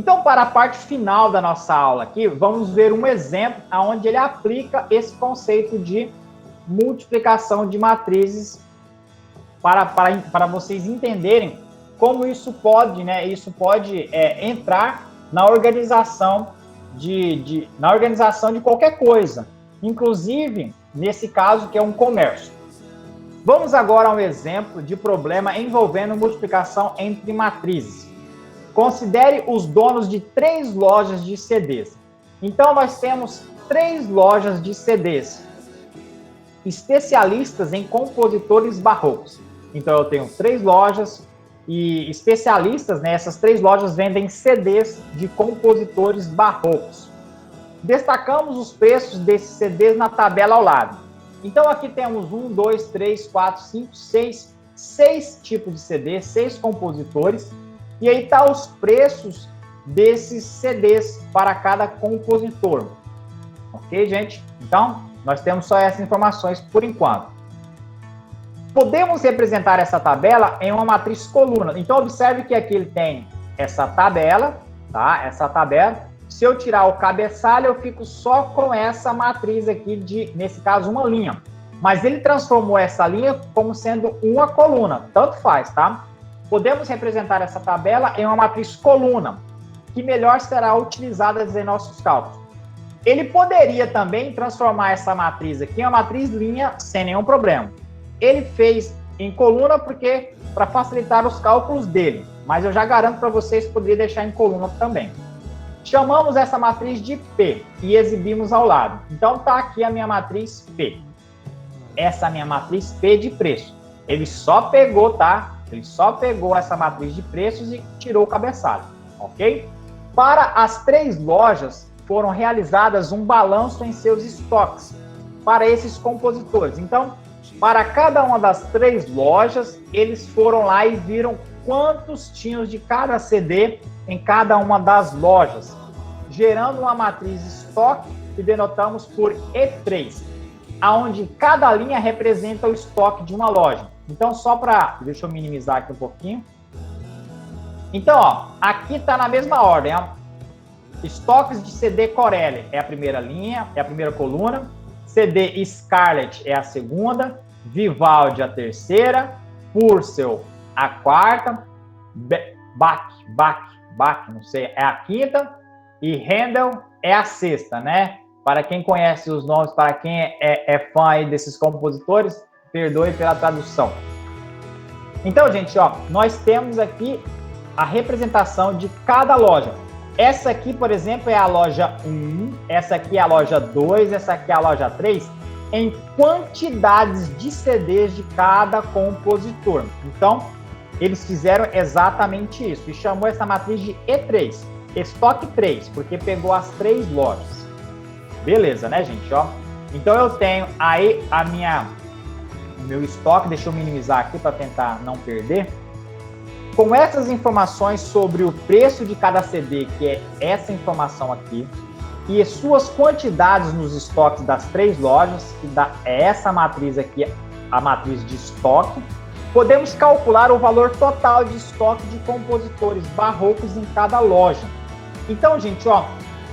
Então, para a parte final da nossa aula aqui, vamos ver um exemplo onde ele aplica esse conceito de multiplicação de matrizes para vocês entenderem como isso pode, né, entrar na organização de qualquer coisa, inclusive nesse caso que é um comércio. Vamos agora a um exemplo de problema envolvendo multiplicação entre matrizes. Considere os donos de 3 lojas de CDs. Então, nós temos 3 lojas de CDs, especialistas em compositores barrocos. Então, eu tenho 3 lojas e especialistas, né? Essas 3 lojas vendem CDs de compositores barrocos. Destacamos os preços desses CDs na tabela ao lado. Então, aqui temos 1, 2, 3, 4, 5, 6 tipos de CD, 6 compositores. E aí tá os preços desses CDs para cada compositor. Ok, gente? Então, nós temos só essas informações por enquanto. Podemos representar essa tabela em uma matriz coluna. Então, observe que aqui ele tem essa tabela, tá? Essa tabela. Se eu tirar o cabeçalho, eu fico só com essa matriz aqui nesse caso, uma linha. Mas ele transformou essa linha como sendo uma coluna. Tanto faz, tá? Podemos representar essa tabela em uma matriz coluna, que melhor será utilizada em nossos cálculos. Ele poderia também transformar essa matriz aqui em uma matriz linha sem nenhum problema. Ele fez em coluna porque para facilitar os cálculos dele, mas eu já garanto para vocês que poderia deixar em coluna também. Chamamos essa matriz de P e exibimos ao lado. Então tá aqui a minha matriz P. Essa é a minha matriz P de preço. Ele só pegou, tá? Ele só pegou essa matriz de preços e tirou o cabeçalho, ok? Para as 3 lojas, foram realizadas um balanço em seus estoques para esses compositores. Então, para cada uma das 3 lojas, eles foram lá e viram quantos tinham de cada CD em cada uma das lojas, gerando uma matriz estoque que denotamos por E3, aonde cada linha representa o estoque de uma loja. Então, deixa eu minimizar aqui um pouquinho. Então, ó, aqui está na mesma ordem, ó. Estoques de CD Corelli é a primeira linha, é a primeira coluna. CD Scarlett é a segunda. Vivaldi a terceira. Purcell a quarta. Bach, não sei, é a quinta. E Handel é a sexta, né? Para quem conhece os nomes, para quem é fã aí desses compositores, perdoe pela tradução. Então, gente, ó, nós temos aqui a representação de cada loja. Essa aqui, por exemplo, é a loja 1, essa aqui é a loja 2, essa aqui é a loja 3, em quantidades de CDs de cada compositor. Então, eles fizeram exatamente isso e chamou essa matriz de E3, estoque 3, porque pegou as 3 lojas. Beleza, né, gente? Ó, então, eu tenho aí o meu estoque, deixa eu minimizar aqui para tentar não perder. Com essas informações sobre o preço de cada CD, que é essa informação aqui, e suas quantidades nos estoques das 3 lojas, que dá essa matriz aqui, a matriz de estoque, podemos calcular o valor total de estoque de compositores barrocos em cada loja. Então, gente, ó,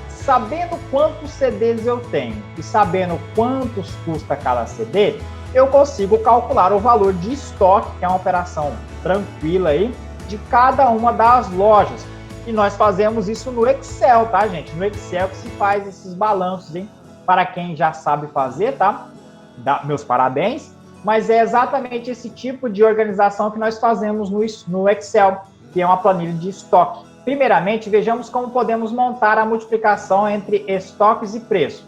sabendo quantos CDs eu tenho e sabendo quantos custa cada CD, eu consigo calcular o valor de estoque, que é uma operação tranquila aí, de cada uma das lojas. E nós fazemos isso no Excel, tá, gente? No Excel que se faz esses balanços, hein? Para quem já sabe fazer, tá? Meus parabéns. Mas é exatamente esse tipo de organização que nós fazemos no Excel, que é uma planilha de estoque. Primeiramente, vejamos como podemos montar a multiplicação entre estoques e preço.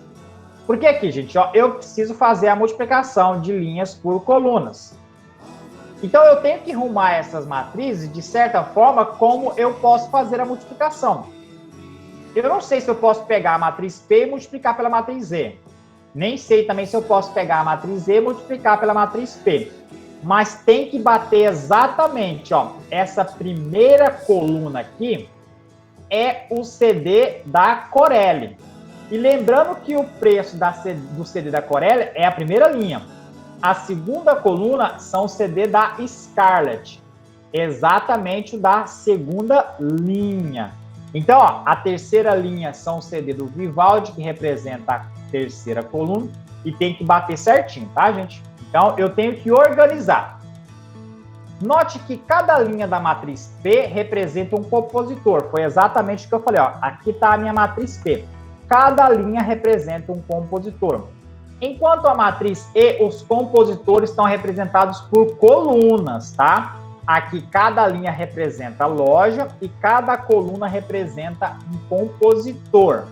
Porque aqui, gente, ó, eu preciso fazer a multiplicação de linhas por colunas. Então, eu tenho que arrumar essas matrizes, de certa forma, como eu posso fazer a multiplicação. Eu não sei se eu posso pegar a matriz P e multiplicar pela matriz Z. Nem sei também se eu posso pegar a matriz Z e multiplicar pela matriz P. Mas tem que bater exatamente, ó, essa primeira coluna aqui é o CD da Corelli. E lembrando que o preço do CD da Corelli é a primeira linha. A segunda coluna são o CD da Scarlett, exatamente o da segunda linha. Então, ó, a terceira linha são o CD do Vivaldi, que representa a terceira coluna, e tem que bater certinho, tá, gente? Então, eu tenho que organizar. Note que cada linha da matriz P representa um compositor. Foi exatamente o que eu falei, ó. Aqui está a minha matriz P. Cada linha representa um compositor. Enquanto a matriz E, os compositores estão representados por colunas, tá? Aqui cada linha representa loja e cada coluna representa um compositor.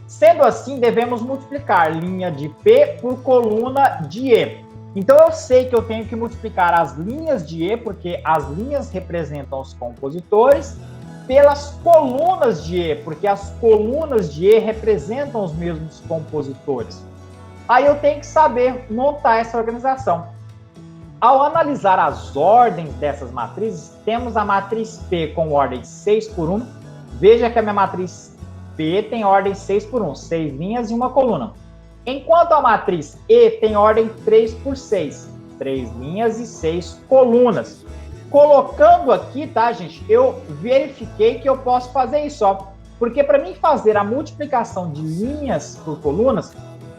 Sendo assim, devemos multiplicar linha de P por coluna de E. Então, eu sei que eu tenho que multiplicar as linhas de E, porque as linhas representam os compositores, pelas colunas de E, porque as colunas de E representam os mesmos compositores. Aí eu tenho que saber montar essa organização. Ao analisar as ordens dessas matrizes, temos a matriz P com ordem 6 por 1. Veja que a minha matriz P tem ordem 6 por 1, 6 linhas e uma coluna. Enquanto a matriz E tem ordem 3 por 6, 3 linhas e 6 colunas. Colocando aqui, tá, gente, eu verifiquei que eu posso fazer isso, ó. Porque para mim fazer a multiplicação de linhas por colunas,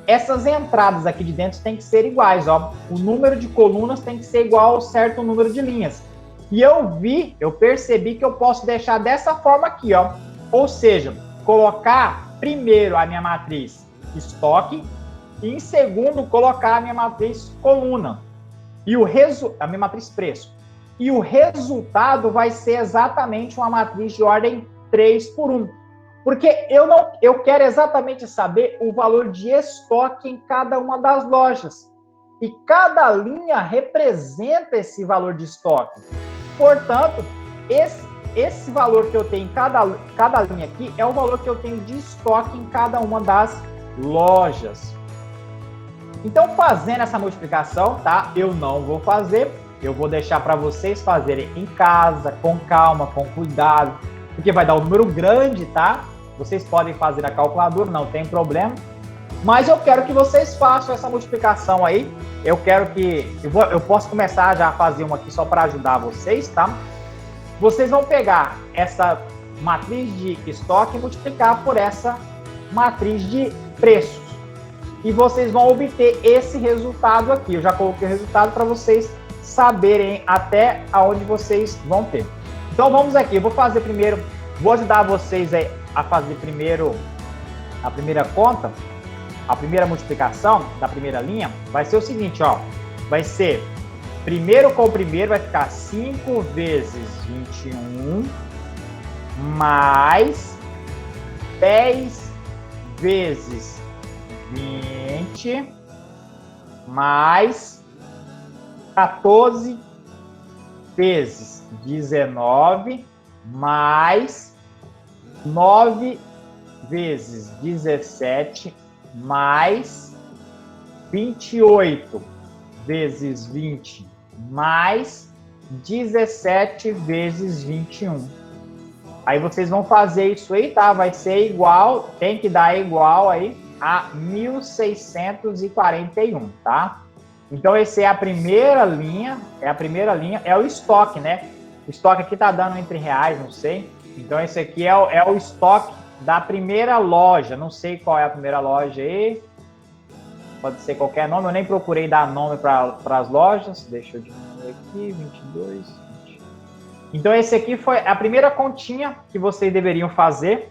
essas entradas aqui de dentro têm que ser iguais, ó. O número de colunas tem que ser igual ao certo número de linhas. E eu percebi que eu posso deixar dessa forma aqui, ó. Ou seja, colocar primeiro a minha matriz estoque e em segundo colocar a minha matriz coluna. E a minha matriz preço. E o resultado vai ser exatamente uma matriz de ordem 3 por 1. Porque eu quero exatamente saber o valor de estoque em cada uma das lojas. E cada linha representa esse valor de estoque. Portanto, esse valor que eu tenho em cada linha aqui é o valor que eu tenho de estoque em cada uma das lojas. Então, fazendo essa multiplicação, tá? Eu não vou fazer. Eu vou deixar para vocês fazerem em casa, com calma, com cuidado. Porque vai dar um número grande, tá? Vocês podem fazer na calculadora, não tem problema. Mas eu quero que vocês façam essa multiplicação aí. Eu quero que... Eu posso começar já a fazer uma aqui só para ajudar vocês, tá? Vocês vão pegar essa matriz de estoque e multiplicar por essa matriz de preços. E vocês vão obter esse resultado aqui. Eu já coloquei o resultado para vocês saberem até aonde vocês vão ter. Então vamos aqui. Eu vou fazer primeiro... Vou ajudar vocês aí a fazer primeiro a primeira conta, a primeira multiplicação da primeira linha, vai ser o seguinte, ó, vai ser, primeiro com o primeiro vai ficar 5 vezes 21, mais 10 vezes 20, mais 14 vezes 19, mais 9 vezes 17, mais 28 vezes 20, mais 17 vezes 21. Aí vocês vão fazer isso aí, tá? Vai ser igual, tem que dar igual aí a 1.641, tá? Então, essa é a primeira linha, é o estoque, né? O estoque aqui tá dando entre reais, não sei. Então, esse aqui é o estoque da primeira loja. Não sei qual é a primeira loja aí. Pode ser qualquer nome. Eu nem procurei dar nome para as lojas. Deixa eu diminuir aqui. 22, 20. Então, esse aqui foi a primeira continha que vocês deveriam fazer